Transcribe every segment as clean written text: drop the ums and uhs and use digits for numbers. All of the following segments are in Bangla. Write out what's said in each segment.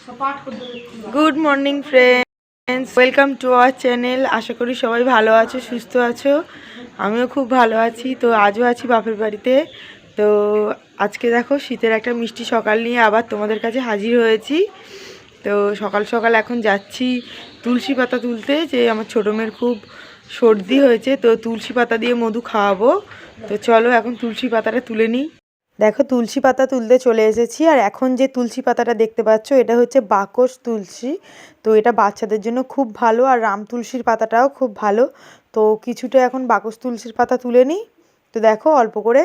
Good morning friends, welcome to our channel. আশা করি সবাই ভালো আছো, সুস্থ আছো। আমিও খুব ভালো আছি। তো আজও আছি বাপের বাড়িতে। তো আজকে দেখো শীতের একটা মিষ্টি সকাল নিয়ে আবার তোমাদের কাছে হাজির হয়েছি। তো সকাল সকাল এখন যাচ্ছি তুলসী পাতা তুলতে, যে আমার ছোটো মেয়ের খুব সর্দি হয়েছে, তো তুলসী পাতা দিয়ে মধু খাওয়াবো। তো চলো এখন তুলসী পাতাটা তুলে নিই। দেখো তুলসী পাতা তুলতে চলে এসেছি। আর এখন যে তুলসী পাতাটা দেখতে পাচ্ছ, এটা হচ্ছে বাকস তুলসী। তো এটা বাচ্চাদের জন্য খুব ভালো, আর রাম তুলসীর পাতাটাও খুব ভালো। তো কিছুটা এখন বাকস তুলসীর পাতা তুলে নিই। তো দেখো অল্প করে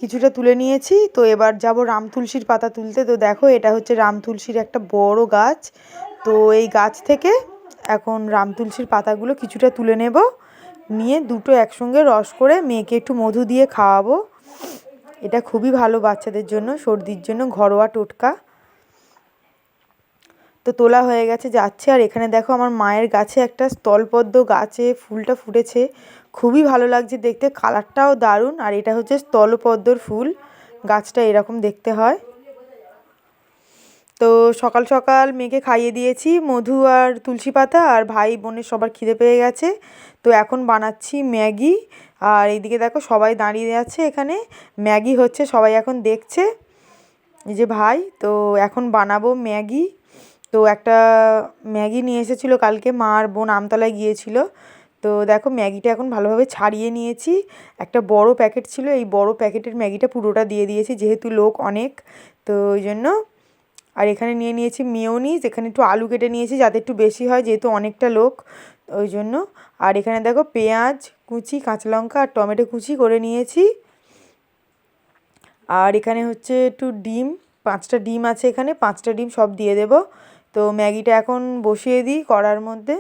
কিছুটা তুলে নিয়েছি। তো এবার যাব রাম তুলসীর পাতা তুলতে। তো দেখো এটা হচ্ছে রাম তুলসীর একটা বড় গাছ। তো এই গাছ থেকে এখন রাম তুলসীর পাতাগুলো কিছুটা তুলে নেব, নিয়ে দুটো একসঙ্গে রস করে মেয়েকে একটু মধু দিয়ে খাওয়াবো। এটা খুবই ভালো বাচ্চাদের জন্য, সর্দির জন্য ঘরোয়া টোটকা। তো তোলা হয়ে গেছে, যাচ্ছে। আর এখানে দেখো আমার মায়ের গাছে একটা স্থলপদ্ম গাছে ফুলটা ফুটেছে, খুবই ভালো লাগছে দেখতে, কালারটাও দারুণ। আর এটা হচ্ছে স্থলপদ্মর ফুল, গাছটা এরকম দেখতে হয়। তো সকাল সকাল মেয়েকে খাইয়ে দিয়েছি মধু আর তুলসী পাতা, আর ভাই বোনের সবার খিদে পেয়ে গেছে। তো এখন বানাচ্ছি ম্যাগি। আর এইদিকে দেখো সবাই দাঁড়িয়ে আছে, এখানে ম্যাগি হচ্ছে, সবাই এখন দেখছে। এই যে ভাই, তো এখন বানাবো ম্যাগি। তো একটা ম্যাগি নিয়ে এসেছিলো কালকে, মা আর বোন আমতলায় গিয়েছিল। তো দেখো ম্যাগিটা এখন ভালোভাবে ছাড়িয়ে নিয়েছি। একটা বড় প্যাকেট ছিল, এই বড় প্যাকেটের ম্যাগিটা পুরোটা দিয়ে দিয়েছি, যেহেতু লোক অনেক, তো ওই জন্য। আর এখানে নিয়ে নিয়েছি মেয়োনিজ, এখানে একটু আলু কেটে নিয়েছি যাতে একটু বেশি হয়, যেহেতু অনেকটা লোক, ওই জন্য। আর এখানে দেখো পেঁয়াজ কুচি, কাঁচা লঙ্কা আর টমেটো কুচি করে নিয়েছি। আর এখানে হচ্ছে একটু ডিম, 5টা ডিম আছে এখানে, 5টা ডিম সব দিয়ে দেব। তো ম্যাগিটা এখন বসিয়ে দিই কড়ার মধ্যে।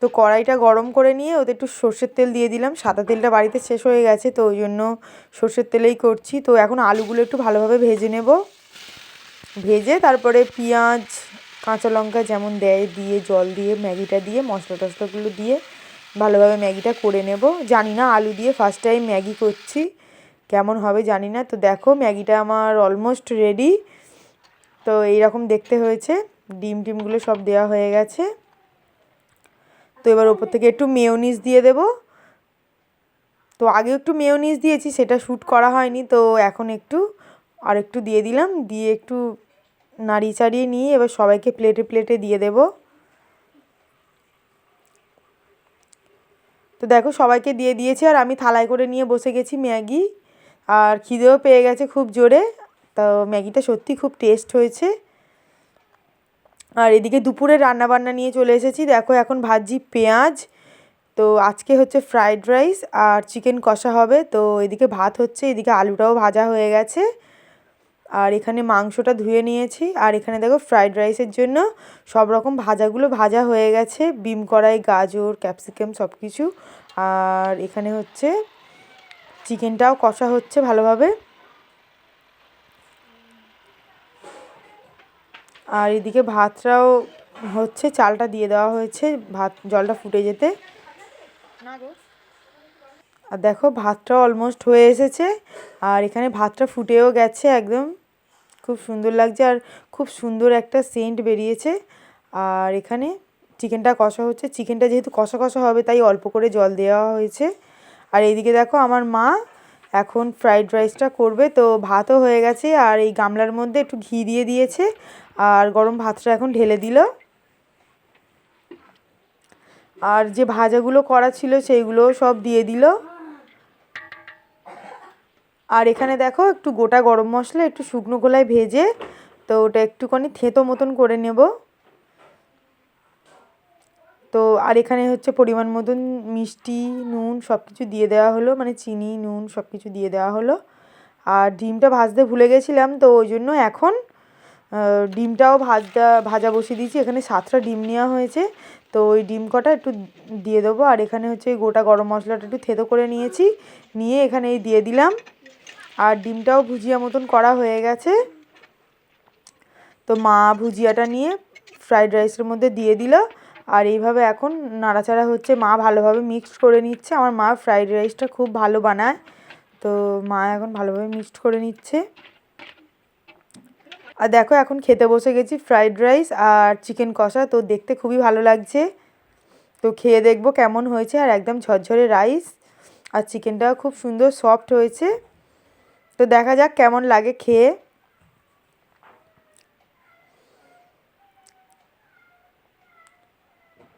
তো কড়াইটা গরম করে নিয়ে ওতে একটু সর্ষের তেল দিয়ে দিলাম, সাদা তেলটা বাড়িতে শেষ হয়ে গেছে, তো ওই জন্য সর্ষের তেলেই করছি। তো এখন আলুগুলো একটু ভালোভাবে ভেজে নেব, ভেজে তারপরে পেঁয়াজ কাঁচা লঙ্কা যেমন দেয় দিয়ে, জল দিয়ে, ম্যাগিটা দিয়ে, মশলা টশলাগুলো দিয়ে ভালোভাবে ম্যাগিটা করে নেব। জানি না আলু দিয়ে ফার্স্ট টাইম ম্যাগি করছি, কেমন হবে জানি না। তো দেখো ম্যাগিটা আমার অলমোস্ট রেডি। তো এইরকম দেখতে হয়েছে, ডিম টিমগুলো সব দেওয়া হয়ে গেছে। তো এবার ওপর থেকে একটু মেয়োনিজ দিয়ে দেব। তো আগে একটু মেয়োনিজ দিয়েছি, সেটা শ্যুট করা হয়নি, তো এখন একটু আর একটু দিয়ে দিলাম, দিয়ে একটু নাড়িয়ে চাড়িয়ে নিয়ে এবার সবাইকে প্লেটে প্লেটে দিয়ে দেব। তো দেখো সবাইকে দিয়ে দিয়েছি, আর আমি থালায় করে নিয়ে বসে গেছি ম্যাগি। আর খিদেও পেয়ে গেছে খুব জোরে। তো ম্যাগিটা সত্যি খুব টেস্ট হয়েছে। আর এদিকে দুপুরে রান্নাবান্না নিয়ে চলে এসেছি। দেখো এখন ভাজি পেঁয়াজ। তো আজকে হচ্ছে ফ্রাইড রাইস আর চিকেন কষা হবে। তো এদিকে ভাত হচ্ছে, এদিকে আলুটাও ভাজা হয়ে গেছে। আর এখানে মাংসটা ধুয়ে নিয়েছি। আর এখানে দেখো ফ্রাইড রাইসের জন্য সব রকম ভাজাগুলো ভাজা হয়ে গেছে, বিম কড়াই, গাজর, ক্যাপসিকাম সব কিছু। আর এখানে হচ্ছে চিকেনটাও কষা হচ্ছে ভালোভাবে। আর এদিকে ভাতটাও হচ্ছে, চালটা দিয়ে দেওয়া হয়েছে ভাত জলটা ফুটে যেতে। আর দেখো ভাতটাও অলমোস্ট হয়ে এসেছে। আর এখানে ভাতটা ফুটেও গেছে একদম, খুব সুন্দর লাগছে, আর খুব সুন্দর একটা সেন্ট বেরিয়েছে। আর এখানে চিকেনটা কষা হচ্ছে, চিকেনটা যেহেতু কষা কষা হবে তাই অল্প করে জল দেওয়া হয়েছে। আর এইদিকে দেখো আমার মা এখন ফ্রাইড রাইসটা করবে। তো ভাতও হয়ে গেছে, আর এই গামলার মধ্যে একটু ঘি দিয়ে দিয়েছে, আর গরম ভাতটা এখন ঢেলে দিল। আর যে ভাজাগুলো করা ছিল সেইগুলোও সব দিয়ে দিল। আর এখানে দেখো একটু গোটা গরম মশলা একটু শুকনো গোলায় ভেজে, তো ওটা একটুখানি থেঁতো মতন করে নেব। তো আর এখানে হচ্ছে পরিমাণ মতন মিষ্টি, নুন সব কিছু দিয়ে দেওয়া হলো, মানে চিনি, নুন সব কিছু দিয়ে দেওয়া হলো। আর ডিমটা ভাজতে ভুলে গেছিলাম, তো ওই জন্য এখন ডিমটাও ভাজা বসিয়ে দিয়েছি। এখানে 7টা ডিম নেওয়া হয়েছে, তো ওই ডিম কটা একটু দিয়ে দেবো। আর এখানে হচ্ছে গোটা গরম মশলাটা একটু থেঁতো করে নিয়েছি, নিয়ে এখানে এই দিয়ে দিলাম। আর ডিমটাও ভুজিয়া মতন করা হয়ে গেছে। তো মা ভুজিয়াটা নিয়ে ফ্রাইড রাইসের মধ্যে দিয়ে দিল। আর এইভাবে এখন নাড়াচাড়া হচ্ছে, মা ভালোভাবে মিক্সড করে নিচ্ছে। আমার মা ফ্রাইড রাইসটা খুব ভালো বানায়, তো মা এখন ভালোভাবে মিক্সড করে নিচ্ছে। আর দেখো এখন খেতে বসে গেছি ফ্রাইড রাইস আর চিকেন কষা, তো দেখতে খুবই ভালো লাগছে। তো খেয়ে দেখবো কেমন হয়েছে। আর একদম ঝরঝরে রাইস আর চিকেনটাও খুব সুন্দর সফট হয়েছে। তো দেখা যাক কেমন লাগে খেয়ে।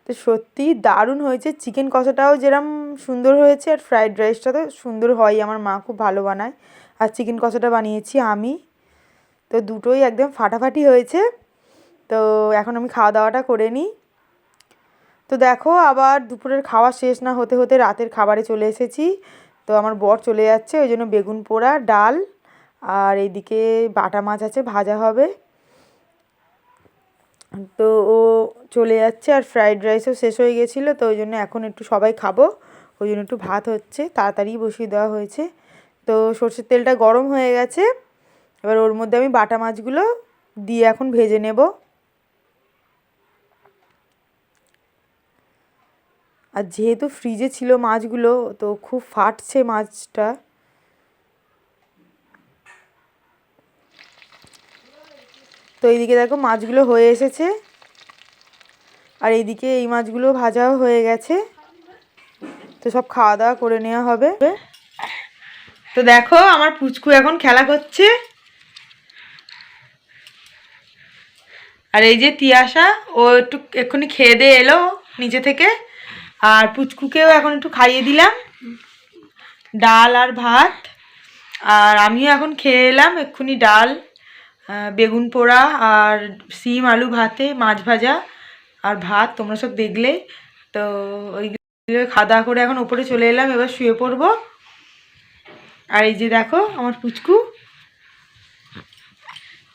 তো সত্যি দারুণ হয়েছে, চিকেন কষাটাও যেরকম সুন্দর হয়েছে আর ফ্রাইড রাইসটা তো সুন্দর হয়, আমার মা খুব ভালো বানায়। আর চিকেন কষাটা বানিয়েছি আমি, তো দুটোই একদম ফাটাফাটি হয়েছে। তো এখন আমি খাওয়া দাওয়াটা করে নিই। তো দেখো আবার দুপুরের খাওয়া শেষ না হতে হতে রাতের খাবারে চলে এসেছি। তো আমার বর চলে যাচ্ছে, ওই জন্য বেগুন পোড়া, ডাল আর এইদিকে বাটা মাছ আছে, ভাজা হবে। তো ও চলে যাচ্ছে আর ফ্রাইড রাইসও শেষ হয়ে গেছিলো, তো ওই জন্য এখন একটু সবাই খাবো, ওই জন্য একটু ভাত হচ্ছে, তাড়াতাড়ি বসিয়ে দেওয়া হয়েছে। তো সর্ষের তেলটা গরম হয়ে গেছে, এবার ওর মধ্যে আমি বাটা মাছগুলো দিয়ে এখন ভেজে নেব। আর যেহেতু ফ্রিজে ছিল মাছগুলো, তো খুব ফাটছে মাছটা। তো এইদিকে দেখো মাছগুলো হয়ে এসেছে, আর এইদিকে এই মাছগুলো ভাজাও হয়ে গেছে। তো সব খাওয়া দাওয়া করে নেওয়া হবে। তো দেখো আমার পুচকু এখন খেলা করছে, আর এই যে তিয়াশা, ও একটু এক্ষুনি খেয়ে দিয়ে এলো নিচে থেকে। আর পুচকুকেও এখন একটু খাইয়ে দিলাম ডাল আর ভাত। আর আমিও এখন খেয়ে এলাম এক্ষুনি ডাল, বেগুন পোড়া আর শিম আলু ভাতে, মাছ ভাজা আর ভাত, তোমরা সব দেখলে। তো ওইগুলো খাওয়া দাওয়া করে এখন ওপরে চলে এলাম, এবার শুয়ে পড়বো। আর এই যে দেখো আমার পুচকু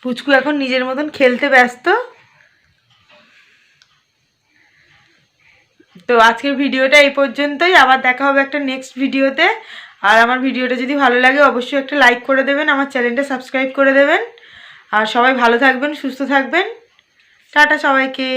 পুচকু এখন নিজের মতন খেলতে ব্যস্ত। তো আজকের ভিডিওটা এই পর্যন্তই, আবার দেখা হবে একটা নেক্সট ভিডিওতে। আর আমার ভিডিওটা যদি ভালো লাগে অবশ্যই একটা লাইক করে দেবেন, আমার চ্যানেলটা সাবস্ক্রাইব করে দেবেন। আর সবাই ভালো থাকবেন, সুস্থ থাকবেন। টাটা সবাইকে।